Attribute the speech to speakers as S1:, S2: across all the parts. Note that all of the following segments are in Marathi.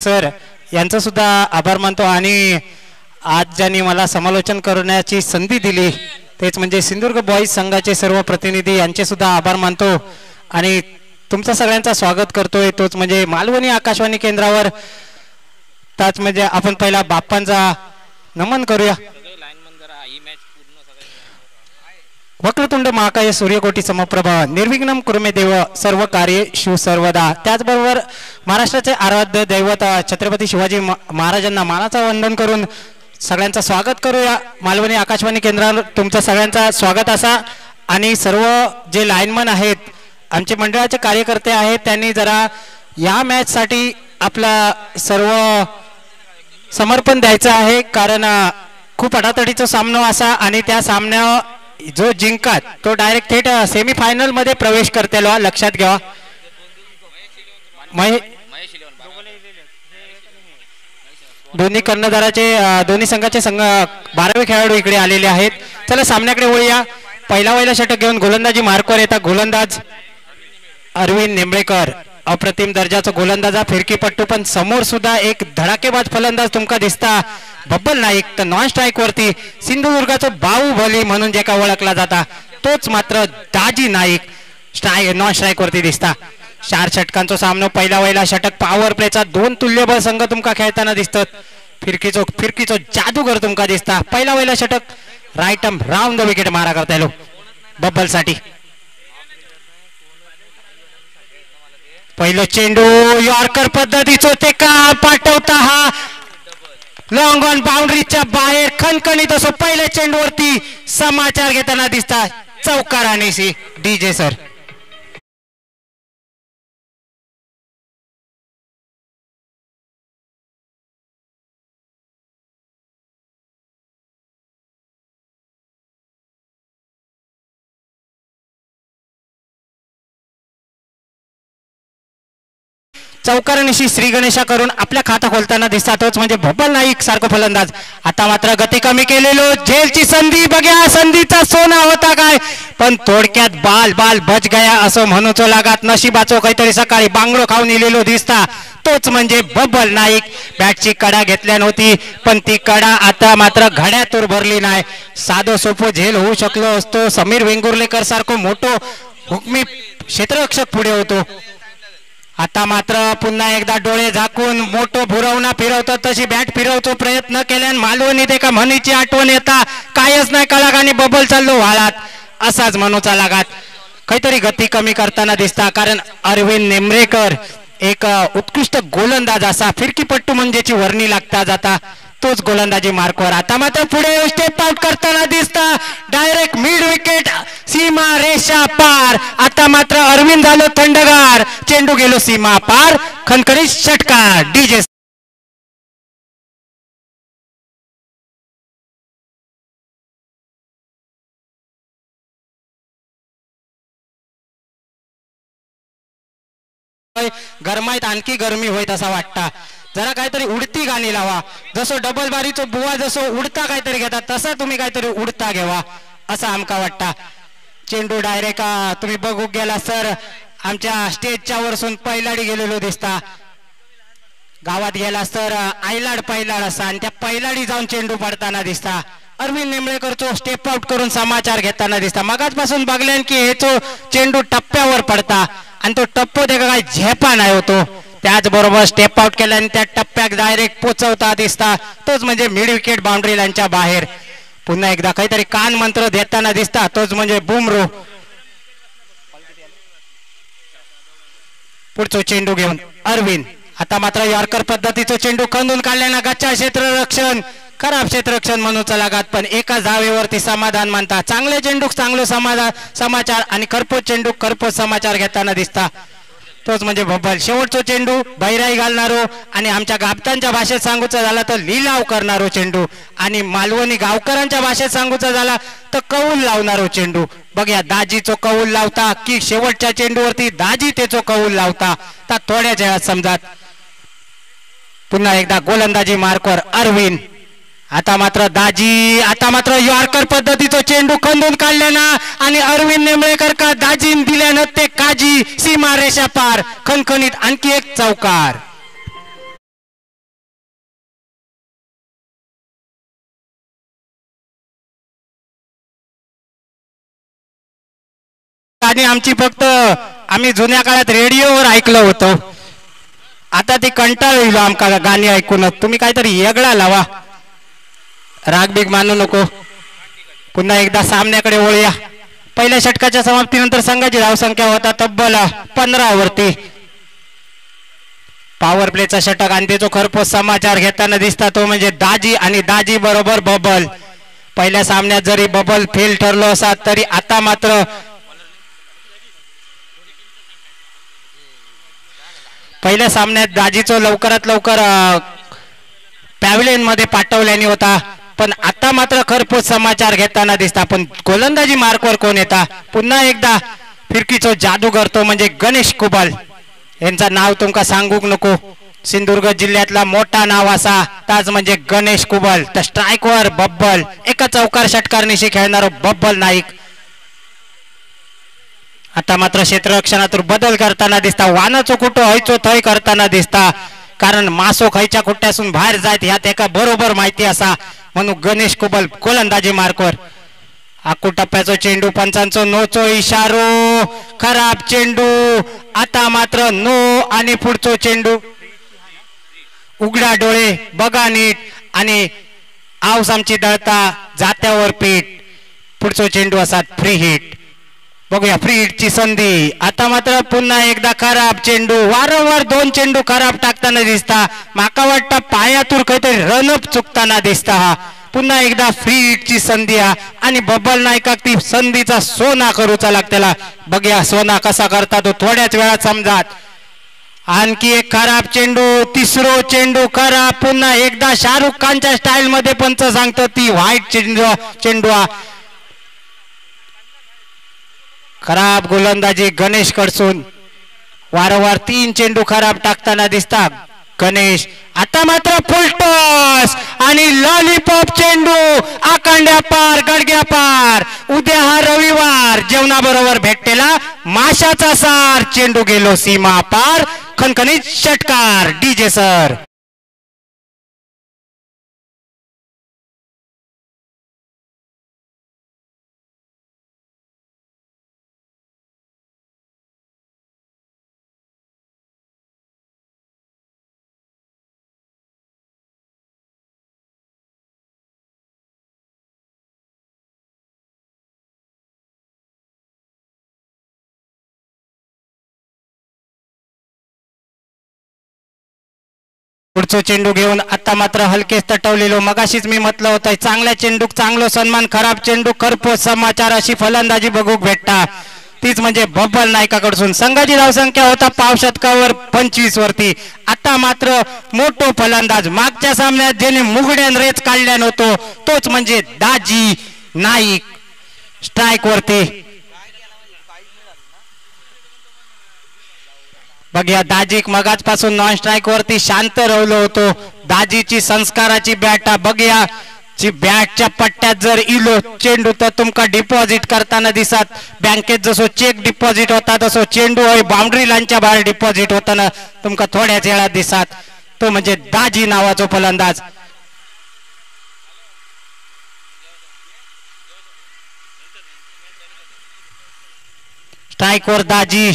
S1: सर यांचा सुद्धा आभार मानतो आणि आज ज्यांनी मला समालोचन करण्याची संधी दिली तेच म्हणजे सिंधुदुर्ग बॉईज संघाचे सर्व प्रतिनिधी यांचे सुद्धा आभार मानतो आणि तुमचं सगळ्यांचं स्वागत करतोय तोच म्हणजे मालवणी आकाशवाणी केंद्रावर त्याच म्हणजे आपण पहिला बाप्पांचा नमन करूया। वक्रतुंड महाकाय सूर्यकोटी समप्रभा निर्विघ्नं कुरुमे देव सर्व कार्ये शिव सर्वदा। त्याचबरोबर महाराष्ट्राचे आराध्य दैवत छत्रपती शिवाजी महाराजांना मानाचा वंदन करून सगळ्यांचं स्वागत करूया मालवणी आकाशवाणी केंद्रावर। तुमचं सगळ्यांचं स्वागत असा आणि सर्व जे लाईनमन आहेत आमचे मंडळाचे कार्यकर्ते आहेत त्यांनी जरा या मॅच साठी आपला सर्व समर्पण द्यायचं आहे कारण खूप अडातडीचा सामना असा आणि त्या सामन्या जो जिंकत तो डायरेक्ट थेट सेमी फायनल मध्ये प्रवेश करतेलो लक्षात घ्या। दोन्ही कर्णधाराचे दोन्ही संघाचे 12वे खेळाडू इकडे आलेले आहेत। चला सामन्याकडे वळूया। पहिला षटक घेऊन गोलंदाजी मार्कवर येतात गोलंदाज अरविंद निंबळेकर अप्रतिम दर्जाचा गोलंदाज फिरकीपट्टू पण समोर सुद्धा एक धडाकेबाज फलंदाज तुमका दिसता बब्बल नाईक तर नॉन स्ट्राइक वरती सिंधुदुर्गाचा बाहुबली म्हणून जे का ओळखला जाता तोच मात्र दाजी नाईक नॉन स्ट्राइक वरती दिसता। 4 षटकांचा सामना पहिला षटक पॉवर प्लेचा 2 तुल्यबळ संघ तुमका खेळताना दिसतात। फिरकीचो जादूगर तुमका दिसता। पहिला षटक right arm round the wicket मारा करतायलो बब्बल साठी। पहिलो चेंडू यॉर्कर पद्धतीचो ते का पाठवता हा लॉंग ऑन बाउंड्रीच्या बाहेर खणखणीत असो पहिल्या चेंडूवरती समाचार घेताना दिसता चौकार आणि सी डीजे सर। चौकारणीशी श्री गणेशा करून आपल्या खाता खोलताना दिसता तोच म्हणजे बब्बल नाईक सारखं फलंदाज। आता मात्र गती कमी केलेलो झेलची संधी बघ्या संधीचा सोना होता काय पण थोडक्यात बाल बच गया असं म्हणूचो लागत नशिबाचो काहीतरी सकाळी बांगडो खाऊन इलेलो दिसता तोच म्हणजे बब्बल नाईक। बॅटची कडा घेतल्या नव्हती पण ती कडा आता मात्र घड्यातूर भरली नाही। साधो सोपो झेल होऊ शकलो असतो समीर वेंगुर्लेकर सारखो मोठो हुकमी क्षेत्ररक्षक पुढे होतो। आता मात्र पुन्हा एकदा डोळे झाकून मोठो भुरवणा फिरवतो तशी बॅट फिरवतो प्रयत्न केल्यान मालवणी ते का म्हणीची आठवण येता कायच नाही कळाक आणि बबल चाललो व्हाळात असाच म्हणूचा लागात काहीतरी गती कमी करताना दिसता कारण अरविंद निंबळेकर एक उत्कृष्ट गोलंदाज असा फिरकीपट्टू म्हणजेची वर्णी लागता जाता तोच गोलंदाजी मार्कवर। आता मात्र पुढे स्टेप आउट करताना दिसता डायरेक्ट मिड विकेट सीमा रेषा पार। आता मात्र अरविंद झालो थंडगार चेंडू गेलो सीमा पार खणखणीत षटकार डीजे। गरमाईत आणखी गरमी होईत असा वाटता जरा काहीतरी उडती गाणी लावा जसो डबल बारीचो बुवा जसो उडता काहीतरी घेतात तसा तुम्ही काहीतरी उडता घेवा असा आमका वाटता। चेंडू डायरेक्ट तुम्ही बघू गेला सर आमच्या स्टेजच्या वरसून पैलाडी गेलेलो दिसता गावात गेला सर आयलाड पैलाड असा आणि त्या पैलाडी जाऊन चेंडू पडताना दिसता। अरविंद निंबळेकरचो स्टेप आउट करून समाचार घेताना दिसता मगाचपासून बघल्यान की हेचो चेंडू टप्प्यावर पडता आणि तो टप्पो ते काय झेपा नाही होतो त्याचबरोबर स्टेप आउट केल्याने त्या टप्प्यात डायरेक्ट पोचवता दिसता तोच म्हणजे मिड विकेट बाउंड्री लाईनच्या बाहेर। पुन्हा एकदा काहीतरी कान मंत्र देताना दिसता तोच म्हणजे बुमरो। पुढचो चेंडू घेऊन अरविंद आता मात्र यॉर्कर पद्धतीचं चेंडू खंदून काढल्यानं गच्चा क्षेत्ररक्षण खराब क्षेत्ररक्षण म्हणूचा लागत पण एका धावेवरती समाधान मानता। चांगले चेंडू चांगलं समाचार आणि खरपोच चेंडू खरपोच समाचार घेताना दिसता तोच म्हणजे बब्बल। शेवटचो चेंडू बैराई घालणारो आणि आमच्या गाबतांच्या भाषेत सांगूचा झाला तर लिलाव करणारो चेंडू आणि मालवणी गावकरांच्या भाषेत सांगूचा झाला तर कौल लावणारो चेंडू। बघया दाजीचो कौल लावता की शेवटच्या चेंडूवरती दाजी तेचो कौल लावता तर थोड्याच वेळात समजात। पुन्हा एकदा गोलंदाजी मार्कवर अरविंद आता मात्र यॉर्कर पद्धतीचा चेंडू खंदून काढल्याना आणि अरविंद निंबळेकर का दाजीन दिल्यानं ते काजी सीमा रेषा पार खणखणीत आणखी एक चौकार। गाणी आमची फक्त आम्ही जुन्या काळात रेडिओवर ऐकलं होतं. आता ती कंटाळलो आमका गाणी ऐकूनच. तुम्ही काहीतरी वेगळा लावा. रागबीग मानू नको. पुन्हा एकदा सामन्याकडे वळूया. पहिल्या षटकाच्या समाप्तीनंतर संघाची धावसंख्या होता तब्बल 15 वरती. पॉवर प्लेचा षटक आणि जो खरपोस समाचार घेताना दिसता तो म्हणजे दाजी आणि दाजी बरोबर बबल. पहिल्या सामन्यात जरी बबल फेल ठरलो असा तरी आता मात्र पहिल्या सामन्यात दाजीचं लवकरात लवकर पॅव्हलियन मध्ये पाठवल्याने होता. पण आता मात्र खरपोस समाचार घेताना दिसता. पण गोलंदाजी मार्कवर कोण येता. पुन्हा एकदा फिरकीचो जादूगर तो म्हणजे गणेश कुबल. यांचं नाव तुमका सांगूक नको. सिंधुदुर्ग जिल्ह्यातला मोठा नाव असा ताज म्हणजे गणेश कुबल. तर स्ट्राईकवर बब्बल. एका चौकार षटकारनिशी खेळणारा बब्बल नाईक आता मात्र क्षेत्ररक्षणातून बदल करताना दिसता. वानाचो कुठं हयचो थय करताना दिसता. कारण मासो खयच्या खुट्ट्यासून बाहेर जायत ह्यात एका बरोबर माहिती असा. म्हणून गणेश कुबल गोलंदाजी मार्कवर. आकू टप्प्याचो चेंडू पंचांचो नोचो इशारो. खराब चेंडू. आता मात्र नो आणि पुढचो चेंडू. उघडा डोळे बघा नीट आणि आऊस आमची दळता जात्यावर पीठ. पुढचो चेंडू असा फ्री हिट. बघूया फ्री हिटची संधी. आता मात्र पुन्हा एकदा खराब चेंडू. वारंवार 2 चेंडू खराब टाकताना दिसता. माका वाटतं पायातून काहीतरी रनअप चुकताना दिसता. हा पुन्हा एकदा फ्री हिटची संधी आणि बब्बल नायकाक ती संधीचा सोना करूचा लागतेला. बघूया सोना कसा करता तो थोड्याच वेळात समजात. आणखी एक खराब चेंडू. तिसरो चेंडू खराब. पुन्हा एकदा शाहरुख खानच्या स्टाईल मध्ये पंच सांगतो ती व्हाईट चेंडू खराब गोलंदाजी गणेश कडसून. वारंवार 3 चेंडू खराब टाकताना दिसता गणेश. आता मात्र फुलटॉस आणि लॉलीपॉप चेंडू. आकांड्या पार गडग्या पार. उद्या हा रविवार जेवणाबरोबर भेटतेला माशाचा सार. चेंडू गेलो सीमा पार. खणखणीत षटकार डीजे सर. पुढचं चेंडू घेऊन आता मात्र हलकेच तटवलेलो. मगाशीच मी म्हटलं होतं चांगल्या चेंडूक चांगलो सन्मान. खराब चेंडू खरपोच समाचार. अशी फलंदाजी बघूक भेटता. तीच म्हणजे बब्बल नायकाकडून. संघाची धावसंख्या होता पाव षटकावर 25 वरती. आता मात्र मोठो फलंदाज मागच्या सामन्यात ज्याने मुगड्यान रेच काढल्यान होतो तोच म्हणजे दाजी नाईक स्ट्राईक वरती. बघूया दाजीक मगाचपासून नॉन स्ट्राईक वरती शांत राहिलो होतो. दाजीची संस्काराची बॅट बघूया. बॅटच्या पट्ट्यात जर इलो चेंडू तर तुमका डिपॉझिट करताना दिसत. बँकेत जसो चेक डिपॉझिट होता तसो चेंडू बाउंड्री लाईनच्या बाहेर डिपॉझिट होताना तुमका थोड्याच वेळात दिसत. तो म्हणजे दाजी नावाचा फलंदाज. स्ट्राईक वर दाजी.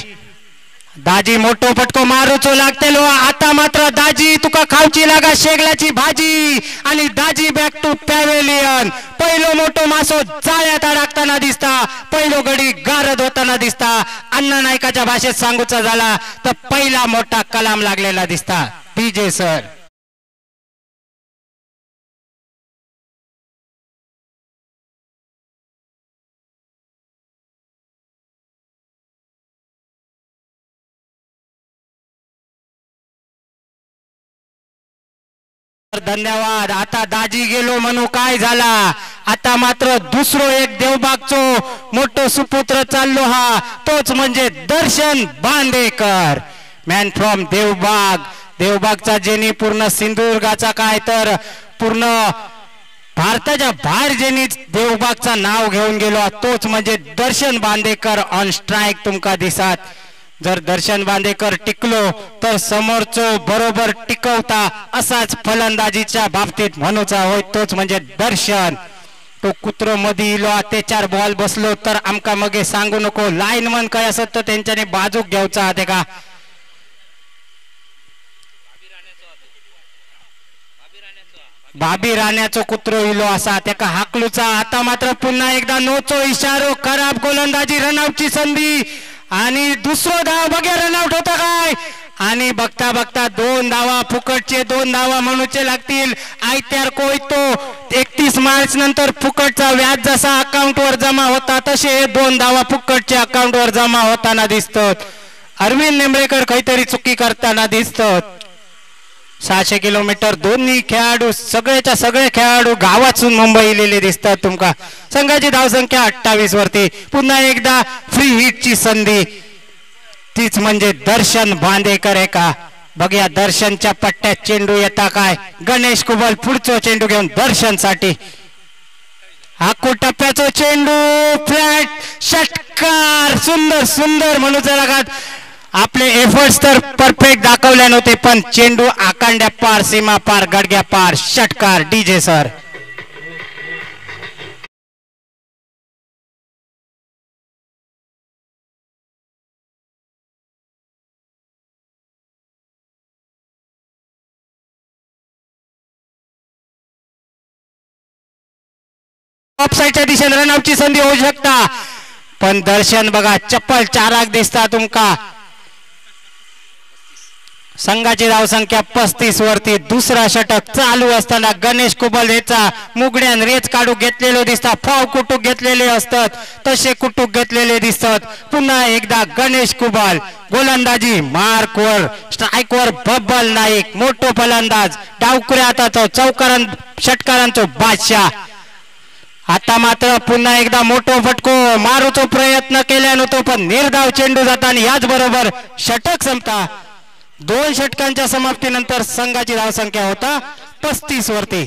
S1: दाजी मोठो फटको मारूचो लागतेलो. आता मात्र दाजी तुका खावची लागा शेगल्याची भाजी. आणि दाजी बॅक टू पॅव्हेलियन. पहिलो मोठो मासो जाळ्यात अडकताना दिसता. पहिलो गडी गारद होताना दिसता. अण्णा नायकाच्या भाषेत सांगूचा झाला तर पहिला मोठा कलाम लागलेला दिसता. DJ sir. धन्यवाद. आता दाजी गेलो म्हणू काय झाला. आता मात्र दुसरो एक देवबागचो मोठो सुपुत्र चाललो. हा तोच म्हणजे दर्शन बांदेकर. Man from Devbag. देवबागचा जेनी पूर्ण सिंधुदुर्गाचा काय तर पूर्ण भारताच्या बाहेर जेनी देवबागचा नाव घेऊन गेलो तोच म्हणजे दर्शन बांदेकर ऑन स्ट्राईक तुमका दिसत. जर दर्शन बांदेकर टिकलो तर समोरचो बरोबर टिकवता. असाच फलंदाजीच्या बाबतीत म्हणूचा होय तोच म्हणजे दर्शन. तो कुत्र मध्ये इलो त्याच्यावर बॉल बसलो तर आमका मगे सांगू नको लाईनमन काय असत तर त्यांच्याने बाजूक घ्यायचा ते का बाबी राण्याचो कुत्रो इलो असा त्याका हाकलूचा. आता मात्र पुन्हा एकदा नोचो इशारो खराब गोलंदाजी रनआउटची संधी आणि दुसरो धाव बघा रनआउट होता काय आणि बघता बघता 2 धावा फुकटचे 2 धावा म्हणूचे लागतील. आयत्यार कोयतो 31 मार्च नंतर फुकटचा व्याज जसा अकाउंट वर जमा होता तसे 2 धावा फुकटच्या अकाउंट वर जमा होताना दिसतात. अरविंद निंबळेकर काहीतरी चुकी करताना दिसतात. 600 किलोमीटर दोन्ही खेळाडू सगळेच्या सगळे खेळाडू गावातून मुंबई इलेले दिसतात. तुमका संघाची धावसंख्या 28 वरती. पुन्हा एकदा फ्री हिटची संधी तीच म्हणजे दर्शन बांदेकर आहे का बघूया. दर्शनच्या पट्ट्यात चेंडू येता काय. गणेश कुबल पुढचा चेंडू घेऊन दर्शन साठी. हाकू टप्प्याचा चेंडू फ्लॅट षटकार सुंदर सुंदर म्हणून लागत. आपले एफर्ट्स तर परफेक्ट दाखवले नव्हते पण चेंडू आकांड्या पार सीमा पार गडग्या पार षटकार. डीजे सर ऑफसाईडच्या दिशेने रनआउटची संधी होऊ शकता पण दर्शन बघा चप्पल 4 दिसता तुमका. संघाची धावसंख्या 35 वरती. दुसरा षटक चालू असताना गणेश कुबल याचा मुगड्यान रेच काढू घेतलेलो दिसता. फाव कुटुक घेतलेले असतात तसे कुटुक घेतलेले दिसतात. पुन्हा एकदा गणेश कुबल गोलंदाजी मार्कवर स्ट्राईकवर बब्बल नाईक मोठो फलंदाज डावकुऱ्या हाताचा चौकारां षटकारांचो बादशाह. आता मात्र पुन्हा एकदा मोठो फटको मारूचो प्रयत्न केल्यानंतर पण निर्धाव चेंडू जाताना याच बरोबर षटक संपता. 2 षटकांच्या समाप्तीनंतर संघाची धावसंख्या होता 35 वरती.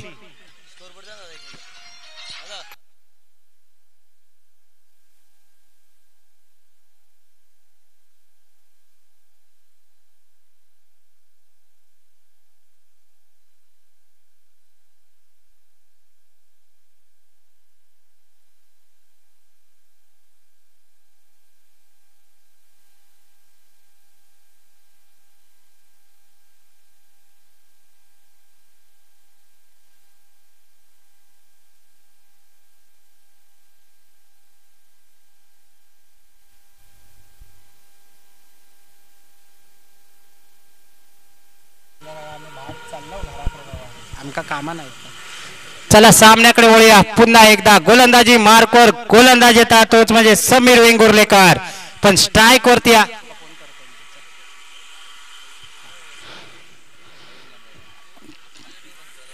S1: चला सामन्याकडे वळूया. पुन्हा एकदा गोलंदाजी मार्कवर गोलंदाज येतात तोच म्हणजे समीर वेंगुर्लेकर पण स्ट्राईक वरती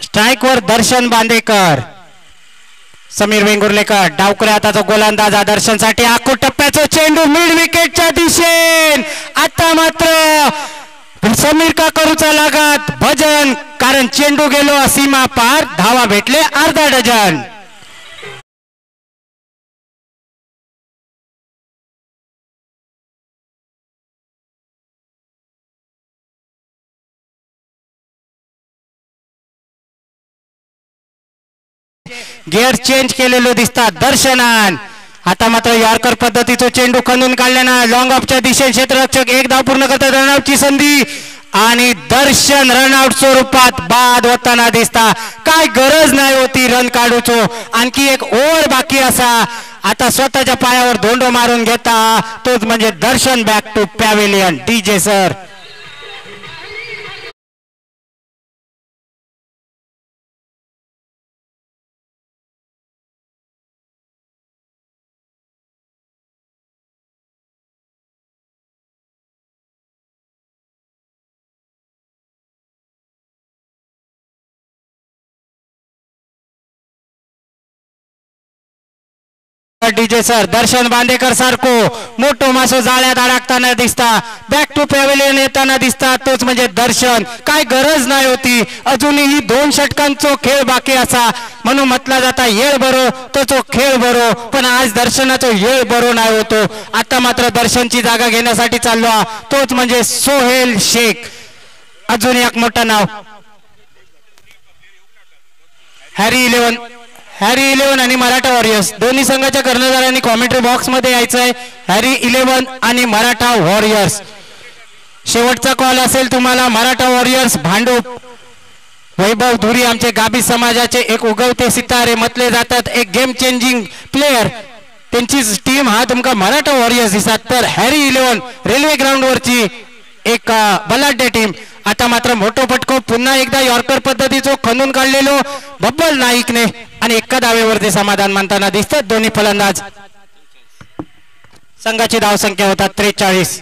S1: स्ट्राईक वर दर्शन बांदेकर. समीर वेंगुर्लेकर डावकुऱ्या हाताचा गोलंदाज दर्शन साठी. आखो टप्प्याचा चेंडू मिड विकेटच्या दिशेन. आता मात्र समीर का करूचा लागत भजन कारण चेंडू गेलो सीमा पार. धावा भेटले अर्धा डझन. गिअर चेंज केलेलो दिसतात दर्शनान. आता मात्र यॉर्कर पद्धतीचा चेंडू खंदून काढल्यानं लॉंग ऑफच्या दिशेने क्षेत्ररक्षक एक धाव पूर्ण करतात. रनआउटची संधी आणि दर्शन रनआउट स्वरूपात बाद होताना दिसता. काय गरज नाही होती रन काढूचो. आणखी एक ओव्हर बाकी असा. आता स्वतःच्या पायावर धोंडो मारून घेता तोच म्हणजे Darshan back to pavilion. DJ sir DJ sir Darshan Bandekar सारखो मोठो मासो जाळ्यात अडकताना दिसता. बॅक टू पॅव्हिलियन येताना दिसता तोच म्हणजे दर्शन. काय गरज नाही होती. अजूनही 2 षटकांचो खेळ बाकी असा म्हणून म्हटला जाता येळ बरो तोचो खेळ बरो पण आज दर्शनाचो येळ बरो नाही होतो. आता मात्र दर्शनची जागा घेण्यासाठी चाललो तोच म्हणजे सोहेल शेख. अजून एक मोठं नाव हॅरी 11 आणि मराठा वॉरियर्स दोन्ही संघाच्या कर्णधारांनी कॉमेंट्री बॉक्स मध्ये यायचं आहे. हॅरी 11 आणि मराठा वॉरियर्स. शेवटचा कॉल असेल तुम्हाला. मराठा वॉरियर्स भांडूप वैभव धुरी आमचे गाबी समाजाचे एक उगवते सितारे म्हटले जातात, एक गेम चेंजिंग प्लेयर. त्यांची टीम हा तुमका मराठा वॉरियर्स दिसतात. तर हॅरी 11 रेल्वे ग्राउंड वरची एक बलाढ्य टीम. आता मात्र मोठो फटको पुन्हा एकदा यॉर्कर पद्धतीचो खणून काढलेलो बब्बल नाईकने आणि एका धावेवरती समाधान मानताना दिसतात दोन्ही फलंदाज. संघाची धावसंख्या होतात 43.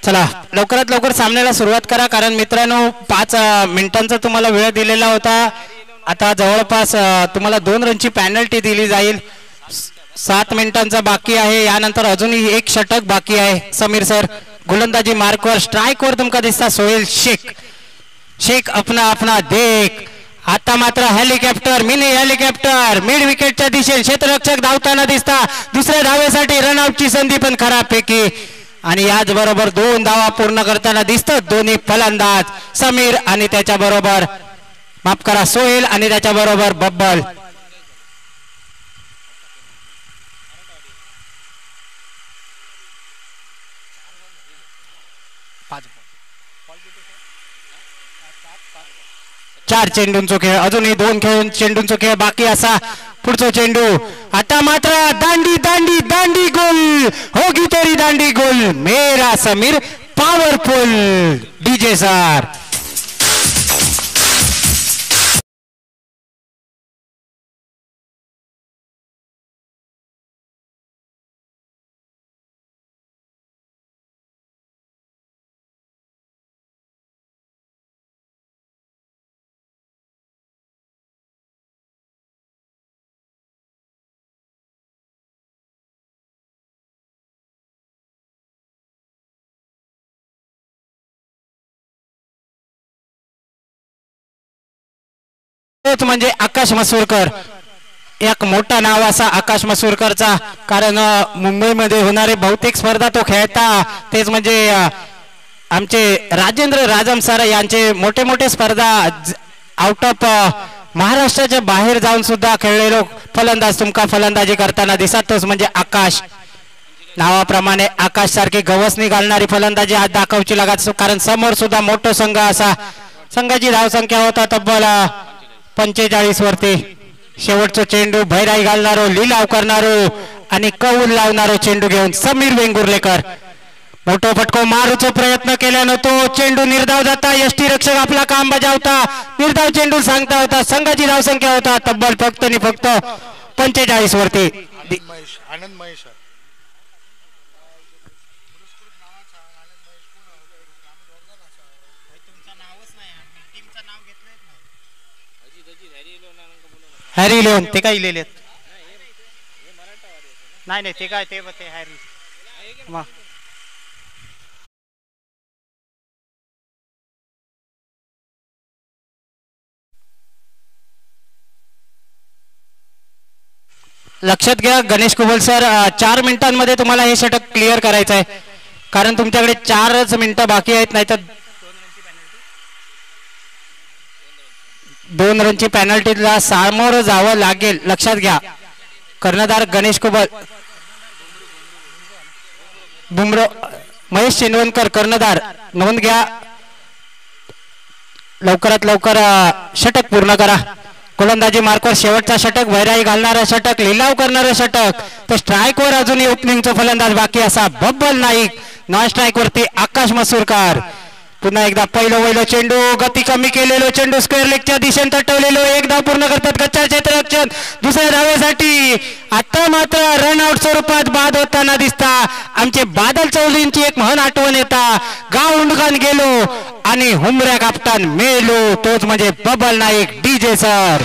S1: चला लवकरात लवकर सामन्याला सुरुवात करा, कारण मित्रांनो 5 मिनिटांचा तुम्हाला वेळ दिलेला होता. आता जवळपास तुम्हाला 2 रनची पेनल्टी दिली जाईल. 7 मिनिटांचा बाकी आहे. यानंतर अजूनही एक षटक बाकी आहे. समीर सर गोलंदाजी मार्कवर स्ट्राईकवर तुमका दिसता सोहेल शेख. शेख अपना अपना देख. आता मात्र हेलिकॉप्टर मिनी हेलिकॉप्टर मिड विकेटच्या दिशेने क्षेत्ररक्षक धावताना दिसता. दुसऱ्या धावेसाठी रनआउटची संधी पण खराबपैकी. आणि याच बरोबर 2 धावा पूर्ण करताना दिसतात दोन्ही फलंदाज समीर आणि त्याच्या बरोबर माफ करा सोहेल आणि त्याच्या बरोबर बब्बल. चार चेंडूंचा खेळ, अजूनही 2 चेंडूंचा खेळ बाकी असा. पुढचा चेंडू आता मात्र दांडी दांडी दांडी गोल होगी तेरी दांडी गोल मेरा समीर पॉवरफुल. डीजे सर म्हणजे आकाश मसूरकर. एक मोठा नाव असा आकाश मसूरकरचा, कारण मुंबईमध्ये होणारे बहुतेक स्पर्धा तो खेळता. तेच म्हणजे आमचे राजेंद्र राजम सर यांचे मोठे मोठे स्पर्धा आउट ऑफ महाराष्ट्राच्या बाहेर जाऊन सुद्धा खेळलेलो फलंदाज तुमका फलंदाजी करताना दिसत. तोच म्हणजे आकाश. नावाप्रमाणे आकाश सारखी गवसणी घालणारी फलंदाजी आज दाखवची लागत, कारण समोर सुद्धा मोठा संघ असा. संघाची धावसंख्या होता तब्बल 45 वरती. शेवटचा चेंडू भैराई घालणारो लिलाव करणारो आणि कौल लावणारो चेंडू घेऊन समीर वेंगुर्लेकर. मोठो फटको मारूचा प्रयत्न केल्यानं तो चेंडू निर्धाव जाता. यष्टी रक्षक आपला काम बजावता. निर्धाव चेंडू सांगता होता. संघाची धावसंख्या होता तब्बल फक्त आणि फक्त 45 वरती.
S2: आनंद महेश
S1: हॅरी 11 ते काय लिहिलेत नाही नाही ते काय ते हॅरी. लक्षात घ्या गणेश कुबल सर, 4 मिनिटांमध्ये तुम्हाला हे षटक क्लिअर करायचं आहे, कारण तुमच्याकडे 4च मिनिटं बाकी आहेत. नाही तर 2 रनची पेनल्टीला सामोरं जावं लागेल. लक्षात घ्या. कर्णधार गणेश कुबल, बुमरो महेश चेंडवणकर कर्णधार, नोंद घ्या. लवकरात लवकर षटक पूर्ण करा. गोलंदाजी मार्कवर शेवटचा षटक, वैराई घालणारा षटक, लिलाव करणारा षटक. तर स्ट्राईकवर अजूनही ओपनिंगचा फलंदाज बाकी असा बब्बल नाईक. नॉन स्ट्राईक वरती आकाश मसूरकर. पुन्हा एकदा पहिलं चेंडू गती कमी केलेलो चेंडू स्क्वेअर लेगच्या दिशेने तटवलेलो एकदा पूर्ण करतात गच्चा क्षेत्ररक्षण दुसऱ्या धावेसाठी आता मात्र रनआउट स्वरूपात बाद होताना दिसता आमचे बादल चौधरींची एक म्हण आठवण येता गाव उंडकान गेलो आणि हुमऱ्या कापतान मेलो तोच म्हणजे bubble Naik DJ sir.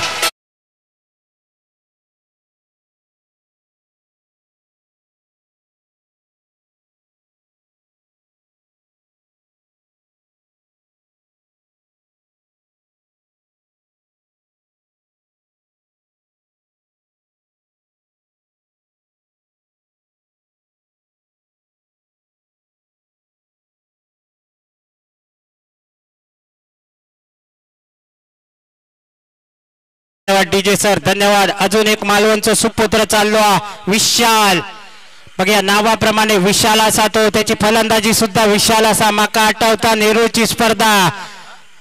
S1: DJ sir धन्यवाद. अजून एक मालवणचं सुपुत्र चाललो विशाल बघा नावाप्रमाणे विशाल असा तो त्याची फलंदाजी सुद्धा विशाल असा माका आठवता नेहरूची स्पर्धा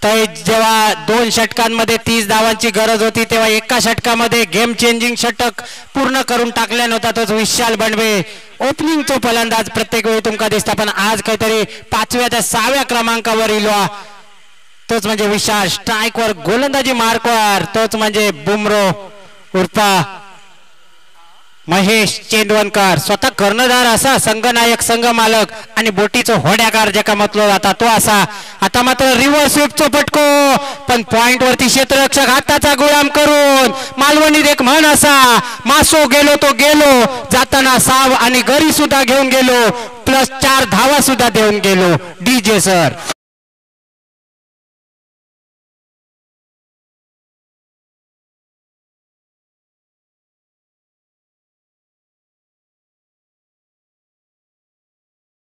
S1: तर जेव्हा 2 षटकांमध्ये 30 धावांची गरज होती तेव्हा एका षटकामध्ये गेम चेंजिंग षटक पूर्ण करून टाकल्या नव्हता तोच विशाल बंडवे ओपनिंग तो फलंदाज प्रत्येक वेळी तुमका दिसता पण आज काहीतरी 5व्या ते 6व्या क्रमांकावर इलो तोच म्हणजे विशाल स्ट्राईकवर गोलंदाजी मार्कवर तोच म्हणजे बुमरो उर्फा महेश चेंडवणकर स्वतः कर्णधार असा संघनायक संघ मालक आणि बोटीचं होड्याकार ज्याका म्हटलं जाता तो असा. आता मात्र रिव्हर्स स्वीपचा फटको पण पॉइंट वरती क्षेत्ररक्षक हाताचा गुलाम करून मालवणीत एक म्हण असा मासो गेलो तो गेलो जाताना साव आणि घरी सुद्धा घेऊन गेलो +4 धावा सुद्धा देऊन गेलो डीजे सर.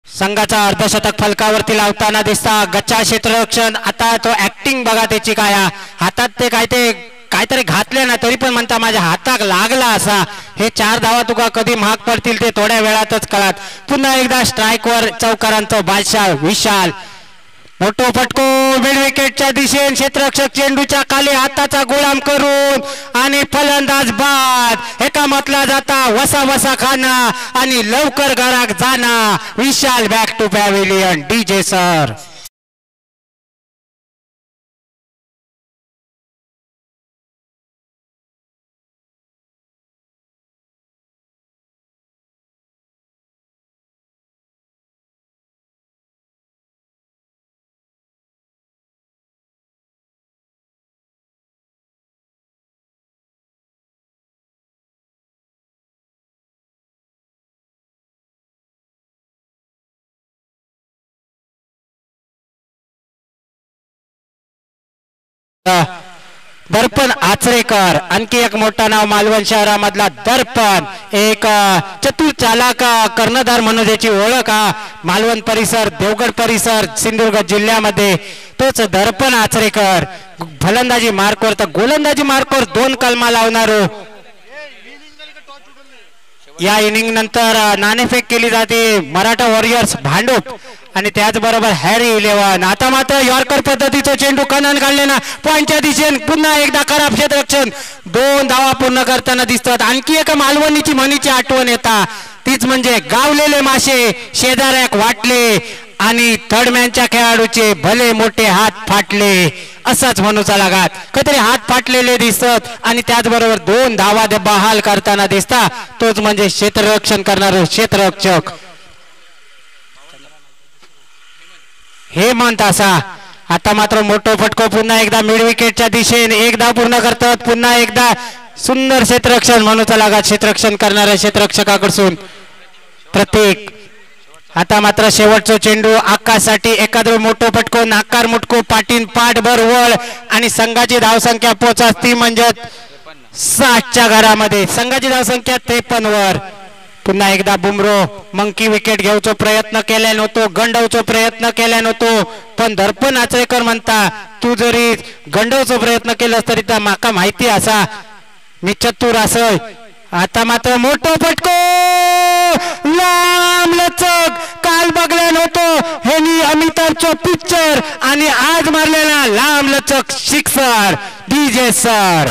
S1: संघाचा अर्धशतक फलकावरती लावताना दिसता गच्चा क्षेत्ररक्षण आता तो ऍक्टिंग बघा त्याची काय हातात ते काहीतरी घातले ना तरी पण म्हणता माझ्या हाताक लागला असा हे 4 धावा तुका कधी महाग पडतील ते थोड्या वेळातच कळत. पुन्हा एकदा स्ट्राईकवर चौकारांचा बादशाह विशाल मोठो फटको मिड विकेटच्या दिशेने क्षेत्ररक्षक चेंडूच्या खाली हाताचा गुलाम करून आणि फलंदाज बाद एका म्हटला जाता वसा वसा खाना आणि लवकर घराक जाना Vishal back to pavilion DJ sir. Darpan Achrekar आणखी एक मोठा नाव मालवण शहरामधला दर्पण एक चतुर चालाक कर्णधार म्हणून ज्याची ओळख मालवण परिसर देवगड परिसर सिंधुदुर्ग जिल्ह्यामध्ये तोच दर्पण आचरेकर फलंदाजी मार्कवर तर गोलंदाजी मार्कवर 2 कलमा लावणारो या इनिंग नंतर नाणेफेक केली जाते मराठा वॉरियर्स भांडूप आणि त्याचबरोबर हॅरी 11. आता मात्र यॉर्कर पद्धतीचा चेंडू कनान काढले ना पॉइंटच्या दिशेने पुन्हा एकदा खराब क्षेत्ररक्षण 2 धावा पूर्ण करताना दिसतात. आणखी एका मालवणीची म्हणीची आठवण येता तीच म्हणजे गावलेले मासे शेजाऱ्याक वाटले आणि थर्डमॅनच्या खेळाडूचे भले मोठे हात फाटले असंच म्हणूचा लागात काहीतरी हात फाटलेले दिसत आणि त्याचबरोबर 2 धावा बहाल करताना दिसता तोच म्हणजे क्षेत्ररक्षण करणारे क्षेत्ररक्षक हेमंत असा. आता मात्र मोठो फटको पुन्हा एकदा मिड विकेटच्या दिशेने 1 धाव पूर्ण करतात पुन्हा एकदा सुंदर क्षेत्ररक्षण म्हणूचा लागा क्षेत्ररक्षण करणाऱ्या क्षेत्ररक्षकाकडून प्रत्येक. आता मात्र शेवटचा चेंडू आकाशसाठी एखादा मोठो फटको नाकार मुटको पाटीन पाठभर वळ आणि संघाची धावसंख्या पोहोचत ती म्हणजे 60च्या घरामध्ये संघाची धावसंख्या 53 वर. पुन्हा एकदा बुमरो मंकी विकेट घेऊचो प्रयत्न केला नव्हतो गंडवचो प्रयत्न केला नव्हतो पण दर्पण आचरेकर म्हणता तू जरी गंडवचो प्रयत्न केलास तरी त्या माका माहिती असा मी चतुर असय. आता मात्र मोठो फटको लांब लचक काल बघला नव्हतो हे अमिताभचो पिक्चर आणि आज मारलेला लांब लचक सिक्सर डीजे सर.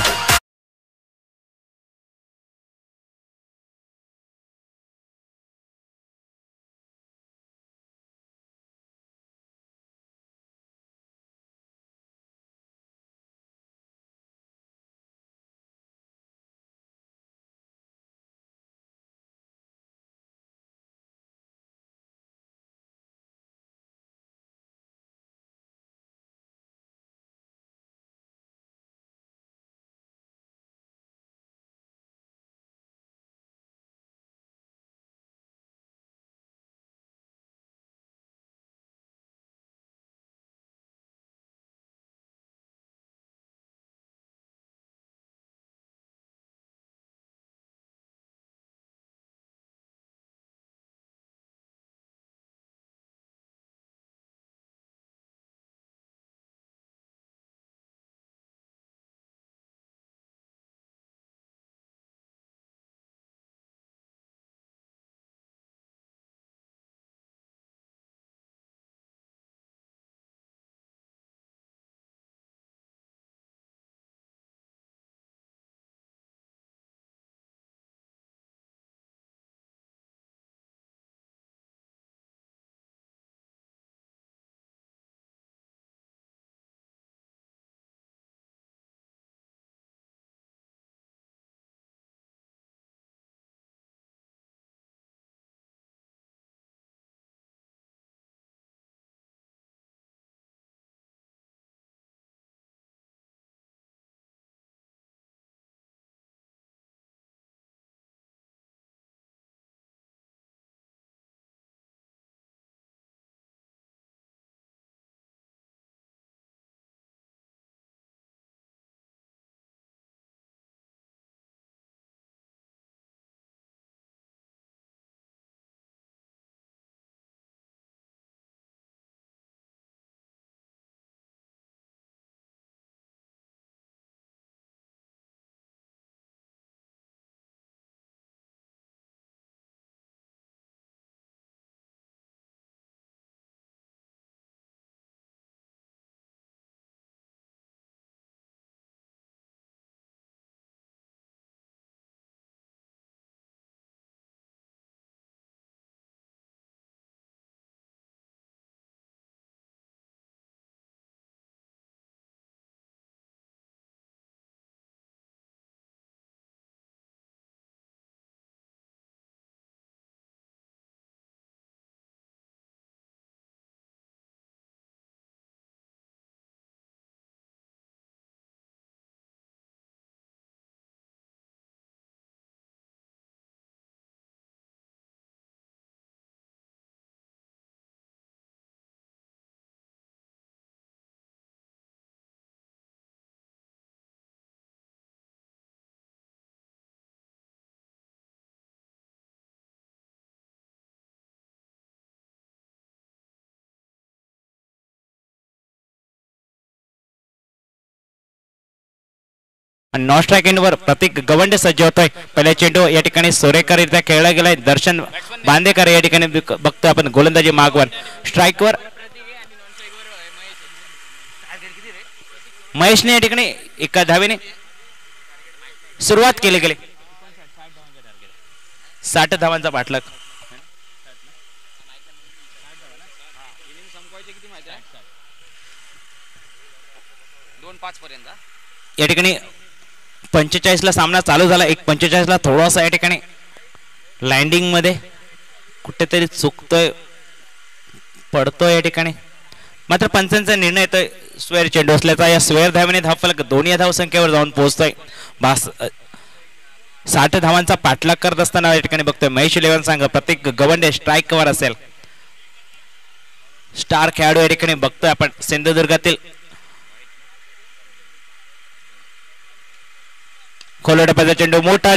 S1: आणि नॉन स्ट्राईक एंडवर प्रतीक गवंडे सज्ज होतोय. पहिला चेंडू या ठिकाणी सोरेकररित्या खेळला गेलाय. दर्शन बांदेकर या ठिकाणी बघतोय आपण गोलंदाजी मागवर. स्ट्राईकवर महेशने या ठिकाणी एका धावेने सुरुवात केली गेली. 60 धावांचा पाठलाग. या ठिकाणी 45 ला सामना चालू झाला. 1:45 ला थोडासा या ठिकाणी लँडिंग मध्ये कुठेतरी चुकतोय, पडतोय या ठिकाणी. मात्र पंचांचा निर्णय येतोय स्वेअर चेंडू असल्याचा. या स्वेअर धावेने धावफलक दोन्ही धाव संख्येवर जाऊन पोहोचतोय. 60 धावांचा पाठलाग करत असताना या ठिकाणी बघतोय महेश 11 संघ प्रतीक गवंडे स्ट्राईकवर असेल. स्टार खेळाडू या ठिकाणी बघतोय आपण सिंधुदुर्गातील. खोल टप्प्याचा चेंडू, मोठा